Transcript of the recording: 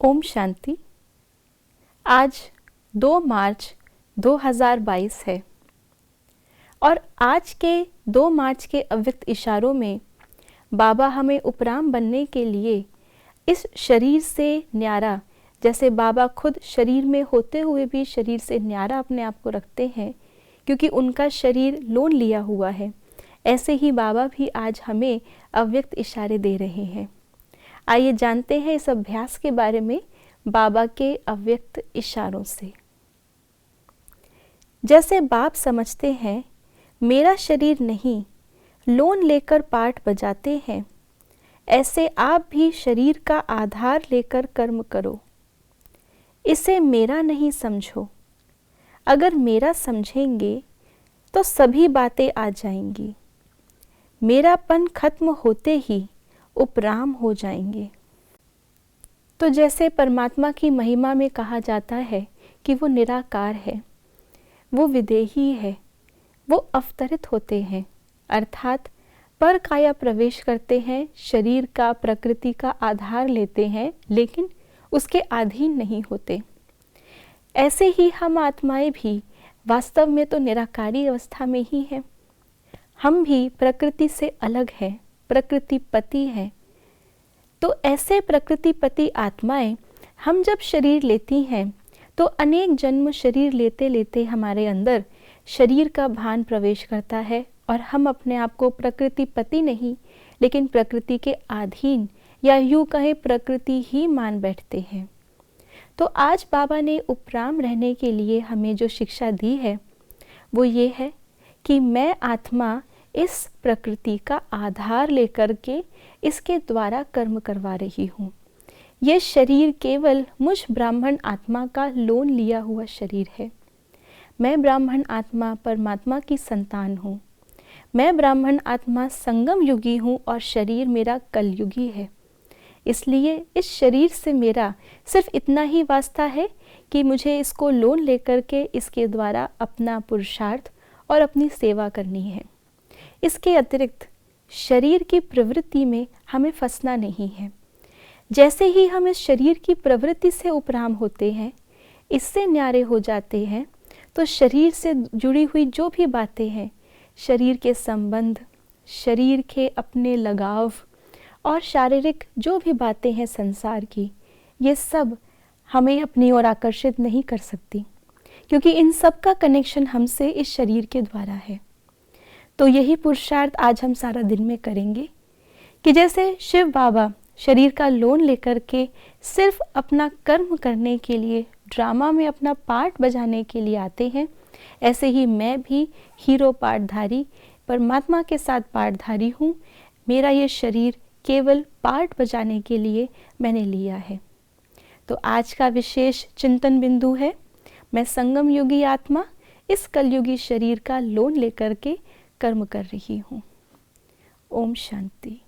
ओम शांति। आज 2 मार्च 2022 है और आज के 2 मार्च के अव्यक्त इशारों में बाबा हमें उपराम बनने के लिए इस शरीर से न्यारा, जैसे बाबा खुद शरीर में होते हुए भी शरीर से न्यारा अपने आप को रखते हैं क्योंकि उनका शरीर लोन लिया हुआ है, ऐसे ही बाबा भी आज हमें अव्यक्त इशारे दे रहे हैं। आइए जानते हैं इस अभ्यास के बारे में बाबा के अव्यक्त इशारों से। जैसे बाप समझते हैं मेरा शरीर नहीं, लोन लेकर पाठ बजाते हैं, ऐसे आप भी शरीर का आधार लेकर कर्म करो। इसे मेरा नहीं समझो। अगर मेरा समझेंगे तो सभी बातें आ जाएंगी। मेरापन खत्म होते ही उपराम हो जाएंगे। तो जैसे परमात्मा की महिमा में कहा जाता है कि वो निराकार है, वो विदेही है, वो अवतरित होते हैं, अर्थात पर काया प्रवेश करते हैं, शरीर का प्रकृति का आधार लेते हैं, लेकिन उसके अधीन नहीं होते। ऐसे ही हम आत्माएं भी वास्तव में तो निराकारी अवस्था में ही हैं। हम भी प्रकृति से अलग हैं, प्रकृतिपति हैं। तो ऐसे प्रकृतिपति आत्माएं हम जब शरीर लेती हैं तो अनेक जन्म शरीर लेते लेते हमारे अंदर शरीर का भान प्रवेश करता है और हम अपने आप को प्रकृतिपति नहीं लेकिन प्रकृति के अधीन या यूँ कहें प्रकृति ही मान बैठते हैं। तो आज बाबा ने उपराम रहने के लिए हमें जो शिक्षा दी है वो ये है कि मैं आत्मा इस प्रकृति का आधार लेकर के इसके द्वारा कर्म करवा रही हूँ। ये शरीर केवल मुझ ब्राह्मण आत्मा का लोन लिया हुआ शरीर है। मैं ब्राह्मण आत्मा परमात्मा की संतान हूँ। मैं ब्राह्मण आत्मा संगम युगी हूँ और शरीर मेरा कलयुगी है। इसलिए इस शरीर से मेरा सिर्फ इतना ही वास्ता है कि मुझे इसको लोन लेकर के इसके द्वारा अपना पुरुषार्थ और अपनी सेवा करनी है। इसके अतिरिक्त शरीर की प्रवृत्ति में हमें फंसना नहीं है। जैसे ही हम इस शरीर की प्रवृत्ति से उपराम होते हैं, इससे न्यारे हो जाते हैं, तो शरीर से जुड़ी हुई जो भी बातें हैं, शरीर के संबंध, शरीर के अपने लगाव और शारीरिक जो भी बातें हैं संसार की, ये सब हमें अपनी ओर आकर्षित नहीं कर सकती क्योंकि इन सब का कनेक्शन हमसे इस शरीर के द्वारा है। तो यही पुरुषार्थ आज हम सारा दिन में करेंगे कि जैसे शिव बाबा शरीर का लोन लेकर के सिर्फ अपना कर्म करने के लिए, ड्रामा में अपना पार्ट बजाने के लिए आते हैं, ऐसे ही मैं भी हीरो पार्टधारी परमात्मा के साथ पार्टधारी हूँ। मेरा ये शरीर केवल पार्ट बजाने के लिए मैंने लिया है। तो आज का विशेष चिंतन बिंदु है, मैं संगम युगी आत्मा इस कलयुगी शरीर का लोन लेकर के कर्म कर रही हूँ। ओम शांति।